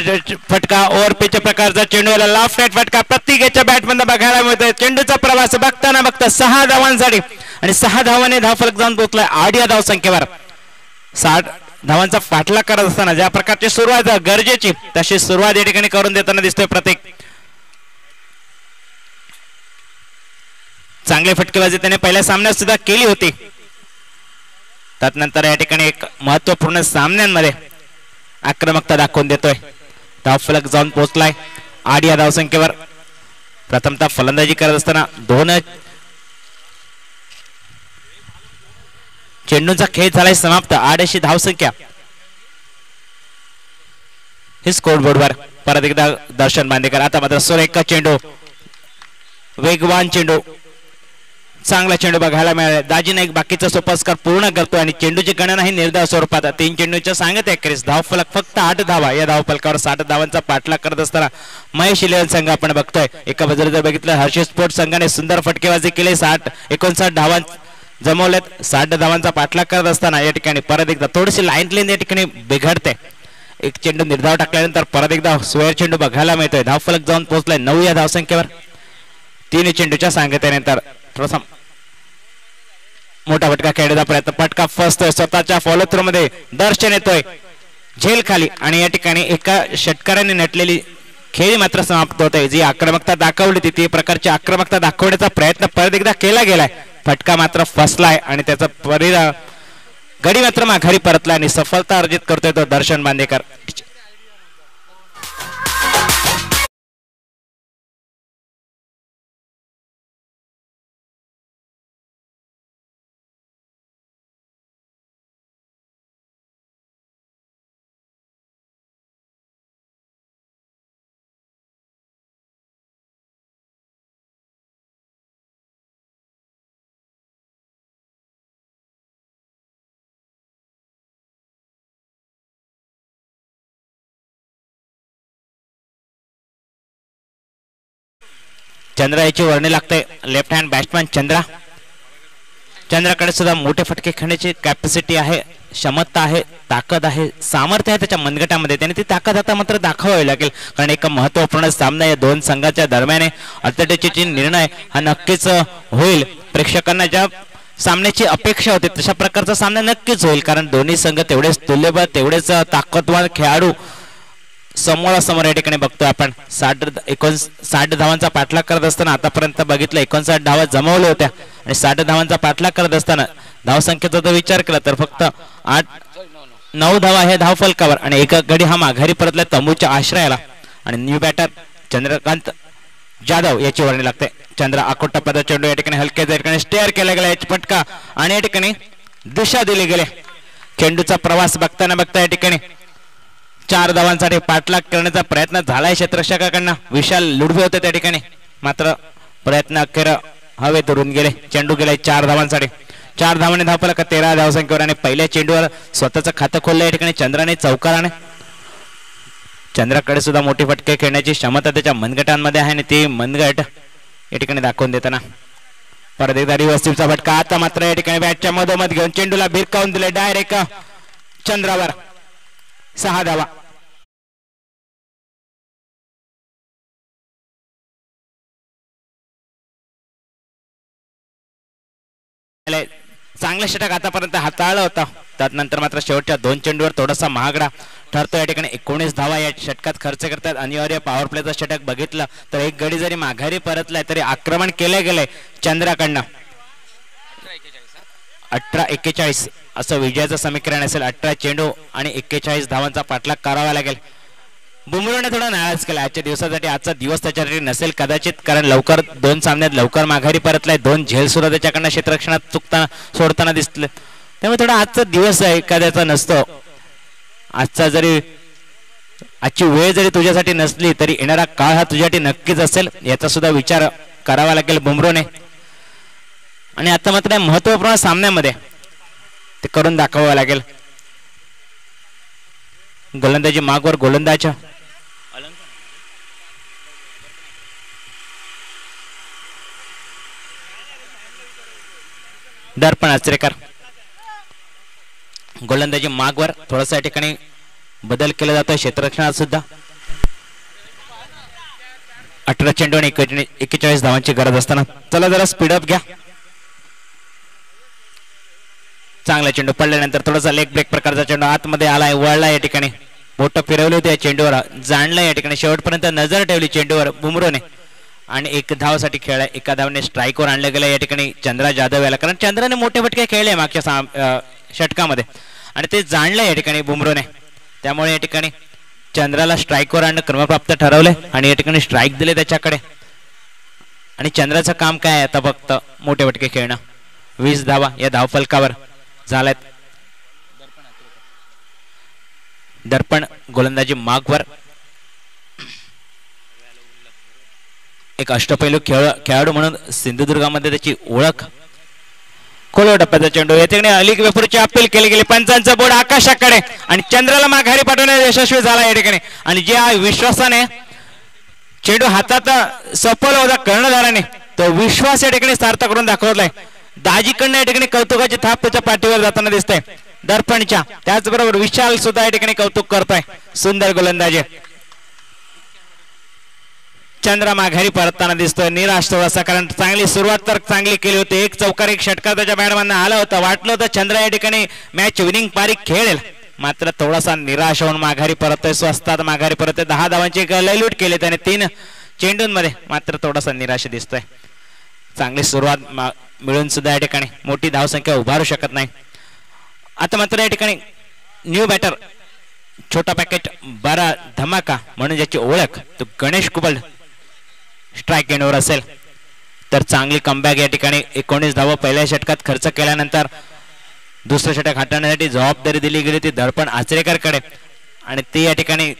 S1: फटका, ओव्हर पिच प्रकारचा चेंडू, लाफ्ट राईट फटका प्रत्येकाच्या बॅटमधून बघायला मिळतोय. चेंडूचा प्रवास बघताना बघता 6 धावांसाठी आणि 6 धावाने धावफलक जाऊन पोहोचलाय 8 या धाव संख्येवर. 60 धावांचा पाठलाग करत असताना ज्या प्रकारची सुरुवात गरजेची तशी सुरुवात या ठिकाणी करून देताना दिसतोय प्रतीक. चांगली फटकेबाजी त्याने पहिल्या सामन्यात सुद्धा केली होती. त्यानंतर या ठिकाणी एक महत्वपूर्ण सामन्यांमध्ये आक्रमकता दाखवून देतोय. धावफलक जाऊन पोहोचलाय 8 या धावसंख्येवर. प्रथमतः फलंदाजी करत असताना 2 चेंडूंचा खेळ झालाय समाप्त. 8 अशी धावसंख्या हे स्कोर बोर्डवर. परत एकदा दर्शन बांदेकर. आता मात्र सुरेख चेंडू, वेगवान चेंडू, चांगला चेंडू बघायला मिळाला. दाजी नाईक बाकीचा सोपस्कार पूर्ण करतो आणि चेंडूची गणना ही निर्धाव स्वरूपात 3 चेंडूच्या सांगत आहे क्रिस. धावफलक फक्त 8 धावा. या धावफलकावर 60 धावांचा पाठलाग करत असताना महेश 11 संघ आपण बघतोय. एका बाजूला जर बघितलं हर्षी स्पोर्ट्स संघाने सुंदर फटकेबाजी केली. 59 धावां जमवल्यात. 60 धावांचा पाठलाग करत असताना या ठिकाणी परत एकदा थोडीशी लाईन लेन या ठिकाणी बिघडते. एक चेंडू निर्धाव टाकल्यानंतर परत एकदा स्वेअर चेंडू बघायला मिळतोय. धावफलक जाऊन पोहोचलाय 9 या धावसंख्येवर. 3 चेंडूच्या सांगतेनंतर प्रथम मोठा फटका खेळण्याचा प्रयत्न, फटका फसतोय. स्वतःच्या फॉलो थ्रू मध्ये दर्शन येतोय झेल खाली आणि या ठिकाणी एका षटकाराने नटलेली खेळी मात्र समाप्त होते. जी आक्रमकता दाखवली होती ती प्रकारची आक्रमकता दाखवण्याचा प्रयत्न परत एकदा केला गेलाय. फटका मात्र फसलाय आणि त्याचा परिणाम गडी मात्र माघारी परतला आणि सफलता अर्जित करतोय तो दर्शन बांदेकर. चंद्रा याची वर्णी लागते. Left hand batsman Chandra. चंद्राकडे सुद्धा मोठे फटके खेळण्याची कॅपॅसिटी आहे, क्षमता आहे, ताकद आहे, सामर्थ्य आहे त्याच्या मनगटामध्ये. त्याने ती ताकद आता मात्र दाखवावी लागेल. कारण एक महत्वपूर्ण सामना या 2 संघाच्या दरम्यान अर्थटेची निर्णय हा नक्कीच होईल. प्रेक्षकांना ज्या सामन्याची अपेक्षा होती तशा प्रकारचा सामना नक्कीच होईल. कारण दोन्ही संघ तेवढेच तुल्यबळ, तेवढेच ताकदवान खेळाडू समोरासमोर या ठिकाणी बघतोय आपण. 60 धावांचा पाठलाग करत असताना आतापर्यंत बघितलं 59 धावा जमवल्या होत्या आणि 60 धावांचा पाठलाग करत असताना धावसंख्येचा जर विचार केला तर फक्त 9 धावा हे धावफलकावर आणि एक गडी हा माघारी परतला तंबूच्या आश्रयाला. आणि न्यू बॅटर चंद्रकांत जाधव याची वर्णी लागते. चंद्र आकोटा पदा चेंडू या ठिकाणी हलक्या ठिकाणी स्टेअर केला गेला याची फटका आणि या ठिकाणी दिशा दिली गेली. चेंडूचा प्रवास बघताना बघता या ठिकाणी 4 धावांसाठी पाठलाग करण्याचा प्रयत्न झालाय क्षेत्ररक्षकाकडनं. विशाल लुडवे होते त्या ठिकाणी मात्र प्रयत्न अखेर हवेत उडून गेले. चेंडू गेलाय 4 धावांसाठी. 4 धावांनी धावफलक 13 धावसंख्येवर आणि पहिल्या चेंडूवर स्वतःचं खातं खोललं या ठिकाणी चंद्राने चौकाराने. चंद्राकडे सुद्धा मोठी फटके खेळण्याची क्षमता त्याच्या मनगटांमध्ये आहे आणि ती मनगट या ठिकाणी दाखवून देताना परत एकदा रिव्हर्सिव्हचा फटका. आता मात्र या ठिकाणी बॅटच्या मधोमध घेऊन चेंडूला भिरकावून दिले डायरेक्ट चंद्रावर. 6 धावा. चांगला षटक आतापर्यंत हाताळला होता
S3: त्यानंतर मात्र शेवटच्या 2 चेंडूवर थोडासा महागडा ठरतो. या ठिकाणी 19 धावा या षटकात खर्च करतात. अनिवार्य पॉवर प्लेचं षटक बघितलं तर एक गडी जरी माघारी परतलाय तरी आक्रमण केलं गेलंय चंद्राकडनं. 18-41 असं विजयाचं समीकरण असेल. 18 चेंडू आणि 41 धावांचा पाठलाग करावा लागेल. बुमराहने थोडा नाराज केला आजच्या दिवसासाठी. आजचा दिवस त्याच्यासाठी नसेल कदाचित, कारण लवकर 2 सामन्यात लवकर माघारी परतलाय. 2 झेल सुद्धा त्याच्याकडनं क्षेत्ररक्षणात चुकताना सोडताना दिसले. त्यामुळे थोडा आजचा दिवस आहे एखाद्याचा नसतो. आजचा जरी आजची वेळ जरी तुझ्यासाठी नसली तरी येणारा काळ हा तुझ्यासाठी नक्कीच असेल याचा सुद्धा विचार करावा लागेल बुमराहने. आणि आता मात्र महत्वपूर्ण सामन्यामध्ये ते करून दाखवावं लागेल. गोलंदाजी मागवर गोलंदाज दर्पण आचरेकर. गोलंदाजी मागवर थोडासा या ठिकाणी बदल केला जातो क्षेत्ररक्षणात सुद्धा. 18 चेंडू आणि 41 धावांची गरज असताना चला जरा स्पीडअप घ्या. चांगला चेंडू पडल्यानंतर थोडासा लेग ब्रेक प्रकारचा चेंडू आतमध्ये आलाय, वळला. या ठिकाणी बोट फिरवली होती या चेंडूवर, जाणलं. या ठिकाणी शेवटपर्यंत नजर ठेवली चेंडूवर बुमराहने आणि 1 धावासाठी खेळला. 1 धावाने स्ट्राईकवर आणलं गेलं या ठिकाणी चंद्रा जाधव याला, कारण चंद्राने मोठे फटके खेळले मागच्या षटकामध्ये आणि ते जाणलं या ठिकाणी बुमराहने. त्यामुळे या ठिकाणी चंद्राला स्ट्राईकवर आणणं क्रमप्राप्त ठरवलंय आणि या ठिकाणी स्ट्राईक दिले त्याच्याकडे. आणि चंद्राचं काम काय आहे आता फक्त मोठे फटके खेळणं. 20 धावा या धावफलकावर झाल्यात. दर्पण गोलंदाजी मागवर. एक अष्टपैलू खेळाडू म्हणून सिंधुदुर्गामध्ये त्याची ओळख. खोलो टप्प्याचा चेंडू या ठिकाणी अलीक वेपूरची अपील केली गेली. पंचांचा बोर्ड आकाशाकडे आणि चंद्राला माघारी पाठवण्यात यशस्वी झाला या ठिकाणी. आणि ज्या विश्वासाने चेंडू हातात सफल होता कर्णधाराने तो विश्वास या ठिकाणी सार्थ करून दाखवलाय. दाजीकडनं या ठिकाणी कौतुकाची थाप त्याच्या पाठीवर जाताना दिसते दर्पणच्या. त्याचबरोबर विशाल सुद्धा या ठिकाणी कौतुक करतोय. सुंदर गोलंदाजी. चंद्रा माघारी परतताना दिसतोय निराश थोडासा, कारण चांगली सुरुवात तर चांगली केली होती. 1 चौकार 1 षटकार त्याच्या बॅटमॅनना आला होता. वाटलं होतं चंद्रा या ठिकाणी मॅच विनिंग पारी खेळेल, मात्र थोडासा निराश होऊन माघारी परततोय. स्वस्तात माघारी परततोय. 10 धावांची लयलूट केली त्याने 3 चेंडूंमध्ये, मात्र थोडासा निराश दिसतोय. चांगली सुरुवात मिळून सुद्धा या ठिकाणी मोठी धावसंख्या उभारू शकत नाही. आता मात्र या ठिकाणी न्यू बॅटर छोटा पॅकेट बरा धमाका म्हणून ज्याची ओळख तो गणेश कुबल स्ट्राईक एंडवर असेल तर चांगली कमबॅक या ठिकाणी. 19 धावा पहिल्या षटकात खर्च केल्यानंतर दुसरं षटक हाताळण्यासाठी जबाबदारी दिली गेली ती दर्पण आचरेकरकडे आणि ती या ठिकाणी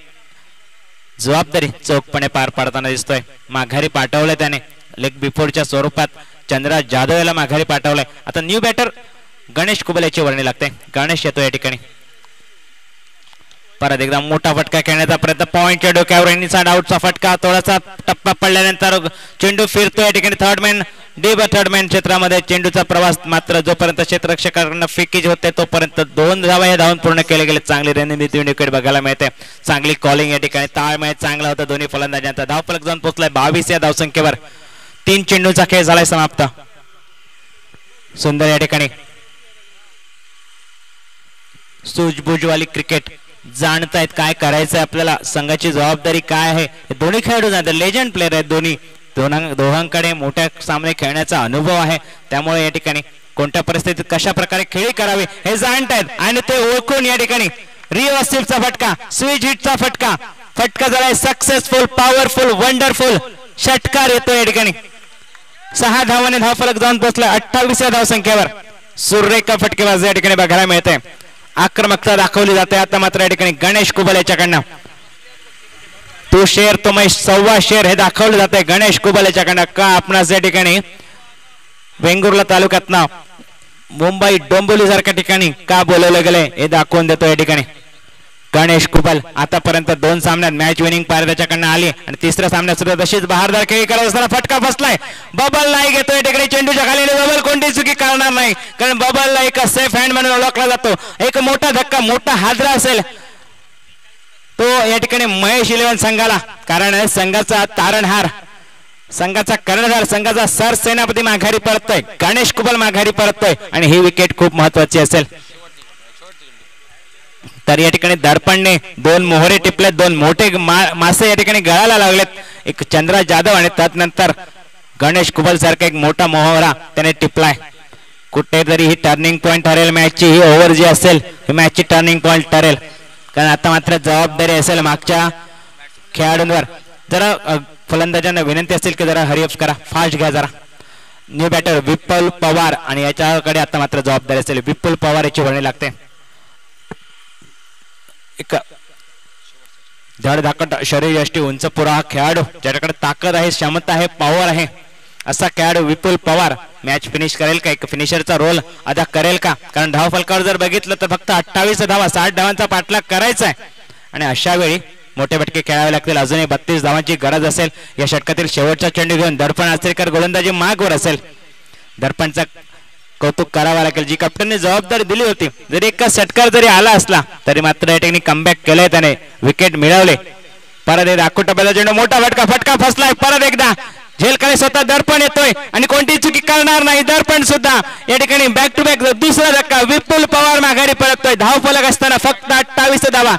S3: जबाबदारी चोखपणे पार पाडताना दिसतोय. माघारी पाठवलंय त्याने लेग बिफोरच्या स्वरूपात चंद्रा जाधव याला माघारी पाठवलंय. आता न्यू बॅटर गणेश कुबल याची वर्णी लागते. गणेश येतो या ठिकाणी. परत एकदा मोठा फटका खेळण्याचा प्रयत्न. पॉइंटच्या डोक्यावर इनसाइड आउटचा फटका. थोडासा टप्पा पडल्यानंतर चेंडू फिरतो या ठिकाणी थर्ड मॅन क्षेत्रामध्ये चेंडूचा प्रवास. मात्र जोपर्यंत क्षेत्ररक्षकांना फेकीज होते तोपर्यंत 2 धावा या धावून पूर्ण केले गेले. चांगली रणनीती विकेट बघायला मिळते. चांगली कॉलिंग या ठिकाणी. ताळमेळ चांगला होता दोन्ही फलंदाजांचा. धावफलक जाऊन पोहोचलाय 22 या धावसंख्येवर. 3 चेंडूचा खेळ झालाय समाप्त. सुंदर या ठिकाणी सूझबूझवाली क्रिकेट. जाणतायत काय करायचंय आपल्याला, संघाची जबाबदारी काय आहे. दोन्ही खेळाडू जातात, लेजंड प्लेयर आहेत दोन्ही. दोघांकडे मोठ्या सामने खेळण्याचा अनुभव आहे. त्यामुळे या ठिकाणी कोणत्या परिस्थितीत कशा प्रकारे खेळी करावी हे जाणतायत आणि ते ओळखून या ठिकाणी रिव्हर्सिव्हचा फटका, स्विच हिटचा फटका झालाय सक्सेसफुल, पॉवरफुल, वंडरफुल षटकार येतो या ठिकाणी. 6 धावाने धावफलक जाऊन पोहोचला 28 या धावसंख्येवर. सुरेखा फटकेबाजी या ठिकाणी बघायला मिळते. आक्रमकता दाखवली जाते. आता मात्र या ठिकाणी गणेश कुबल याच्याकडनं तो शेर तो मै 1.25 शेर हे दाखवलं जाते गणेश कुबल याच्याकडनं. का आपणास या ठिकाणी वेंगुर्ला तालुक्यातनं मुंबई डोंबिवली सारख्या ठिकाणी का बोलवलं गेलंय हे दाखवून देतो या ठिकाणी गणेश कुबल. आतापर्यंत 2 सामन्यात मॅच विनिंग पारी त्याच्याकडनं आली आणि तिसऱ्या सामन्यात सुद्धा तशीच बहारदार खेळी करत असताना फटका फसलाय. बबल नाही घेतोय ठिकाणी चेंडूच्या खाली. बबल कोणती चुकी करणार नाही, कारण बबलला एक सेफ हँड म्हणून ओळखला जातो. एक मोठा धक्का, मोठा हादरा असेल तो या ठिकाणी महेश 11 संघाला, कारण संघाचा तारणहार, संघाचा कर्णधार, संघाचा सरसेनापती माघारी परततोय. गणेश कुबल माघारी परततोय आणि ही विकेट खूप महत्वाची असेल. तर या ठिकाणी दर्पणने दोन मोहरे टिपलेत, दोन मोठे मासे या ठिकाणी गळाला लागलेत. एक चंद्रा जाधव आणि त्यानंतर गणेश कुबल सारखा एक मोठा मोहरा त्याने टिपलाय. कुठेतरी ही टर्निंग पॉइंट ठरेल मॅचची. ही ओव्हर जी असेल ही मॅचची टर्निंग पॉइंट ठरेल, कारण आता मात्र जबाबदारी असेल मागच्या खेळाडूंवर. जरा फलंदाजांना विनंती असेल की जरा हरिअप करा, फास्ट घ्या जरा. न्यू बॅटर विपुल पवार आणि याच्याकडे आता मात्र जबाबदारी असेल. विपुल पवार याची वर्णी लागते. एक धडधाकट शरीर यष्टी उंच पुरा खेळाडू, ज्याच्याकडे ताकद आहे, क्षमता आहे, पॉवर आहे, असा खेळाडू विपुल पवार मॅच फिनिश करेल का, एक फिनिशरचा रोल अदा करेल का? कारण धाव फलकावर जर बघितलं तर फक्त 28 धावा, 60 धावांचा पाठलाग करायचा आहे आणि अशा वेळी मोठे फटके खेळावे लागतील. अजूनही 32 धावांची गरज असेल. या षटकातील शेवटचा चेंडू घेऊन दर्पण आचरेकर गोलंदाजी मागवर असेल. दर्पणचा कौतुक करावा लागेल, जी कॅप्टनने जबाबदारी दिली होती. जरी एका षटकार जरी आला असला तरी मात्र या ठिकाणी कमबॅक केलंय त्याने, विकेट मिळवले. परत एकदा टप्प्याचा चेंडू, मोठा फटका फसलाय. परत एकदा झेलकडे स्वतः दर्पण येतोय आणि कोणतीही चुकी करणार नाही दर्पण सुद्धा. या ठिकाणी बॅक टू बॅक दुसरा धक्का, विपुल पवार माघारी परततोय. धाव फलक असताना फक्त 28 धावा.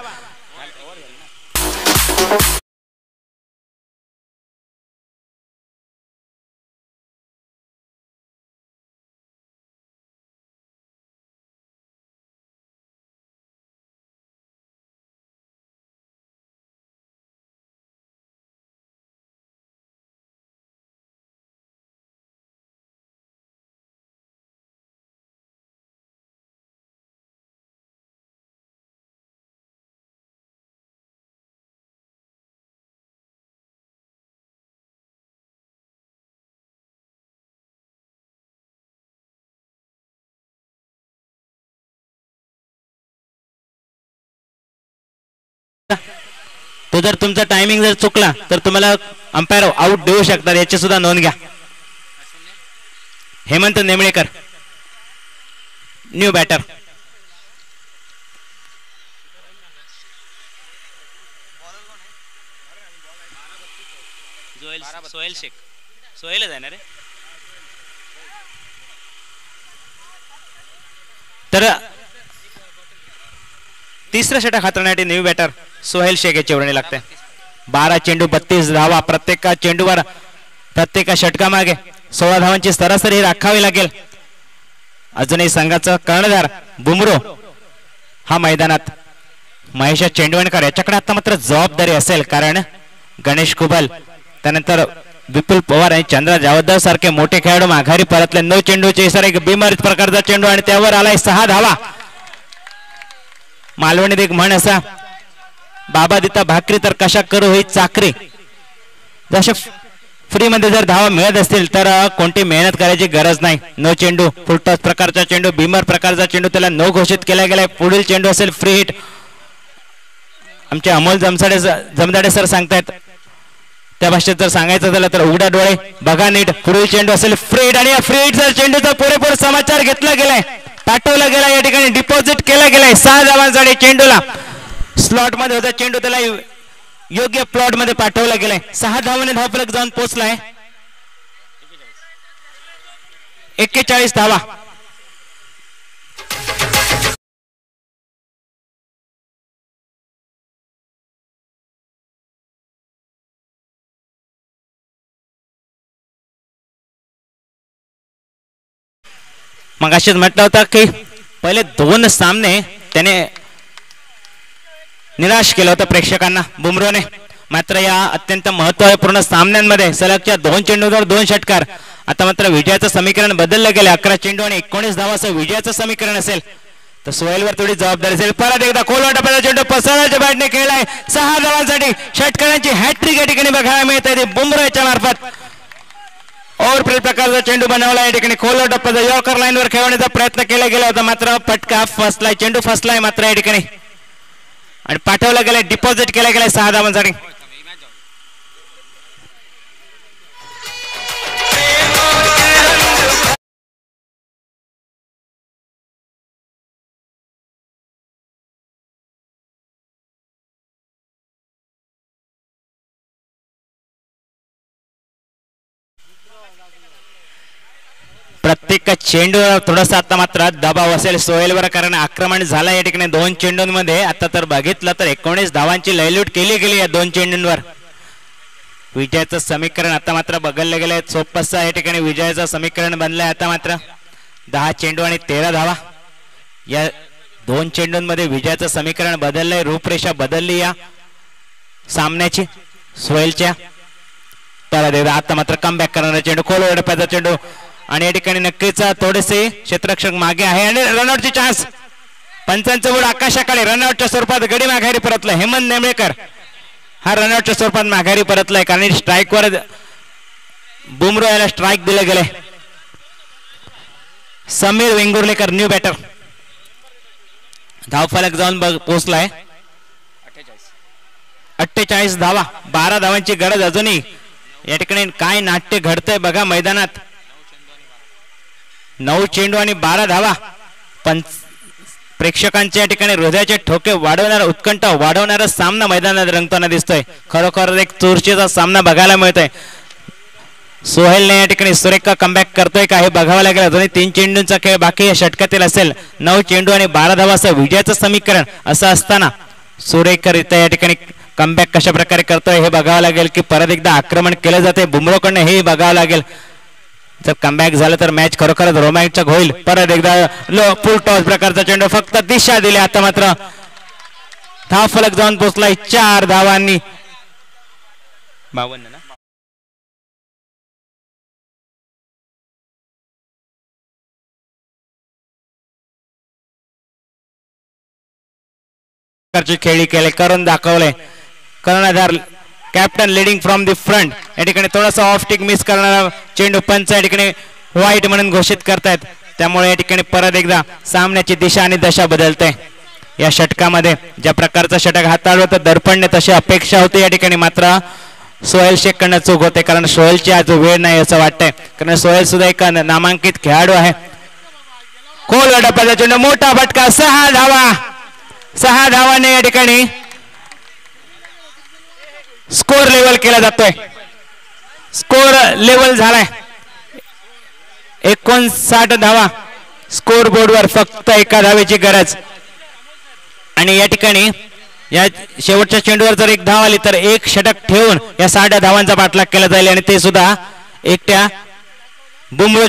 S3: तो जर तुमचा टायमिंग जर चुकला तर तुम्हाला अंपायर आउट देऊ शकतात, याची सुद्धा नोंद घ्या. Hemant Nemalekar new batter. सोहेल शेख, सोहेलच आहे ना रे. तर तिसऱ्या षटक हाताळण्यासाठी न्यू बॅटर सोहेल शेख याची वर्णी लागते. 12 चेंडू 32 धावा, प्रत्येक चेंडूवर प्रत्येक षटकामागे 16 धावांची सरासरी राखावी लागेल. अजूनही संघाचा कर्णधार बुमरो हा मैदानात. महेश चेंडवणकर याच्याकडे आता मात्र जबाबदारी असेल, कारण गणेश कुबल त्यानंतर विपुल पवार आणि चंद्रा जावदर सारखे मोठे खेळाडू माघारी परतले. 9 चेंडूचे सर एक बिमारीत प्रकारचा चेंडू आणि त्यावर आलाय 6 धावा. मालवणीत एक म्हण असा, बाबा दिता भाकरी तर कशा करू ही चाकरी. जशा फ्री मध्ये जर धावा मिळत असतील तर कोणती मेहनत करायची गरज नाही. 9 चेंडू फुलटॉस प्रकारचा चेंडू, बिमर प्रकारचा चेंडू, त्याला 9 घोषित केला गेलाय. पुढील चेंडू असेल फ्री हिट. आमचे अमोल जमदाडे सर सांगतायत, त्या भाषेत जर सांगायचं झालं तर उघडा डोळे बघा नीट. पुढील चेंडू असेल फ्री हिट आणि या फ्री हिट चेंडूचा पुरेपूर समाचार घेतला गेलाय, पाठवला गेला, या ठिकाणी डिपॉझिट केला गेलाय. 6 धावांसाठी चेंडूला स्लॉट मध्ये होता चेंडू, त्याला योग्य प्लॉट मध्ये पाठवला गेलाय. 6 धावाने धावफलक जाऊन पोहोचलाय. 41 धावा. मग अशीच म्हटलं होतं की पहिले 2 सामने त्याने निराश केलं होतं प्रेक्षकांना बुमरोने. मात्र या अत्यंत महत्त्वपूर्ण सामन्यांमध्ये सलगच्या 2 चेंडूवर 2 षटकार. आता मात्र विजयाचं समीकरण बदललं गेलं. 11 चेंडू आणि 19 धावाचं विजयाचं समीकरण असेल तर सोहेलवर थोडी जबाबदारी असेल. परत एकदा खोलवा टप्प्याचा चेंडू पसरण्याच्या बॅटने खेळलाय. 6 धावांसाठी षटकारांची हॅट्रिक या ठिकाणी बघायला मिळते ती बुमरो याच्या मार्फत. ओव्हरप्ले प्रकारचा चेंडू बनवला, या ठिकाणी खोलवा टप्प्याचा यॉर्कर लाईनवर खेळवण्याचा प्रयत्न केला गेला होता, मात्र फटका फसलाय, चेंडू फसलाय मात्र या ठिकाणी आणि पाठवला गेलाय, डिपॉझिट केला गेलाय 6 धावांसाठी. प्रत्येक चेंडूवर थोडासा आता मात्र दबाव असेल सोहेलवर, कारण आक्रमण झालं या ठिकाणी 2 चेंडूंमध्ये. आता तर बघितलं तर 19 धावांची लयलूट केली गेली या 2 चेंडूंवर. विजयाचं समीकरण आता मात्र बघितलं गेलंय. सोपस या ठिकाणी विजयाचं समीकरण बनलंय. आता मात्र 10 चेंडू आणि 13 धावा या 2 चेंडूंमध्ये विजयाचं समीकरण बदललंय. रूपरेषा बदलली या सामन्याची सोहेलच्या. तर आता मात्र कमबॅक करणारा चेंडू, खोल डप्प्याचा चेंडू आणि या ठिकाणी नक्कीच थोडेसे क्षेत्ररक्षक मागे आहे आणि रनआउटची चान्स. पंचांचं बोर्ड आकाशाकडे. रनआउटच्या स्वरूपात गडी माघारी परतलाय. हेमंत नेमळेकर हा रनआउटच्या स्वरूपात माघारी परतलाय, कारण स्ट्राईकवर बुमराह याला स्ट्राईक दिले गेले. समीर वेंगुर्लेकर न्यू बॅटर धावफलक जाऊन पोहोचलाय. 48 धावा, 12 धावांची गरज अजूनही. या ठिकाणी काय नाट्य घडतंय बघा मैदानात. 9 चेंडू आणि 12 धावा. पण प्रेक्षकांच्या या ठिकाणी हृदयाचे ठोके वाढवणारा, उत्कंठा वाढवणारा सामना मैदानात रंगताना दिसतोय. खरोखर एक चुरशीचा सामना बघायला मिळतोय. सोहेलने या ठिकाणी सुरेख कमबॅक करतोय का हे बघावं लागेल. अजूनही 3 चेंडूंचा खेळ बाकी या षटकातील असेल. 9 चेंडू आणि 12 धावा असं विजयाचं समीकरण असं असताना सुरेखरित्या या ठिकाणी कमबॅक कशा प्रकारे करतोय हे बघावं लागेल, की परत एकदा आक्रमण केलं जाते बुमराहकडनं हे बघावं लागेल. जर कमबॅक झालं तर मॅच खरोखरच रोमॅन्टिक होईल. परत एकदा फुल टॉस प्रकारचा चेंडू, फक्त दिशा दिली. आता मात्र धाव फलक जाऊन पोहोचलाय 4 धावांनी. 52 ना खेळी केले, करून दाखवले. कर्णधार captain leading from the front. या ठिकाणी थोडासा ऑफ टिक मिस करणारा चेंडू पंच या ठिकाणी व्हाईट म्हणून घोषित करतायत. त्यामुळे या ठिकाणी परत एकदा सामन्याची दिशा आणि दशा बदलते. या षटकामध्ये ज्या प्रकारचा षटक हाताळलं होतं दर्पणने तशी अपेक्षा होती या ठिकाणी, मात्र सोहेल शेखकडनं चूक होते, कारण सोहेलची आज वेळ नाही असं वाटतंय. कारण सोहेल सुद्धा एक नामांकित खेळाडू आहे. खोल डप्प्याचा चेंडू, मोठा फटका, 6 धावा. 6 धावाने या ठिकाणी स्कोर लेवल केला जातोय. स्कोर लेवल झालाय 59 धावा. स्कोर बोर्डवर फक्त 1 धावेची गरज. आणि या ठिकाणी या शेवटच्या चेंडूवर जर 1 धाव आली तर 1 षटक ठेवून या 60 धावांचा पाठलाग केला जाईल, आणि ते सुद्धा एकट्या बुमराहच्या